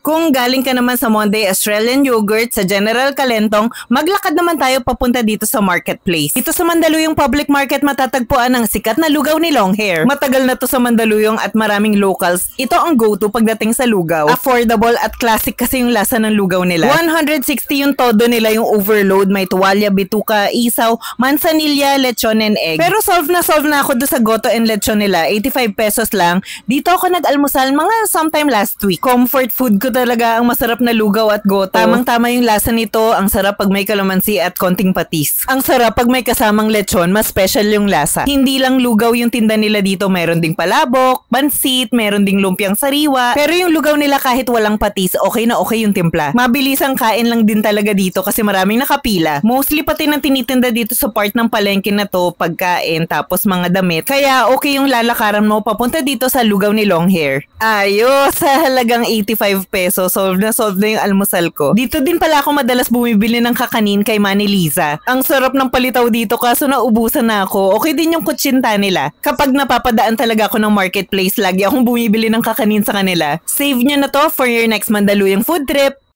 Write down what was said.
Kung galing ka naman sa Monday Australian Yogurt sa General Calentong, maglakad naman tayo papunta dito sa marketplace. Dito sa Mandaluyong Public Market matatagpuan ang sikat na lugaw ni Longhair. Matagal na to sa Mandaluyong at maraming locals. Ito ang go-to pagdating sa lugaw. Affordable at classic kasi yung lasa ng lugaw nila. 160 yung todo nila, yung overload. May tuwalya, bituka, isaw, manzanilla, lechon and egg. Pero solve na ako do sa goto and lechon nila. 85 pesos lang. Dito ako nag-almusal mga sometime last week. Comfort food ko talaga ang masarap na lugaw at goto. Tamang-tama yung lasa nito. Ang sarap pag may kalamansi at konting patis. Ang sarap pag may kasamang lechon, mas special yung lasa. Hindi lang lugaw yung tinda nila dito. Meron ding palabok, pansit, meron ding lumpiang sariwa. Pero yung lugaw nila kahit walang patis, okay na okay yung timpla. Mabilisang kain lang din talaga dito kasi maraming nakapila. Mostly pati nang tinitinda dito sa part ng palengke na to, pagkain, tapos mga damit. Kaya okay yung lalakaran mo papunta dito sa lugaw ni Longhair. Ayos, sa halagang 85 pesos, solve na yung almusal ko. Dito din pala ako madalas bumibili ng kakanin kay Manny Liza. Ang sarap ng palitaw dito kaso naubusan na ako. Okay din yung kutsinta nila. Kapag napapadaan talaga ako ng marketplace, lagi akong bumibili ng kakanin sa kanila. Save nyo na to for your next Mandaluyong food trip.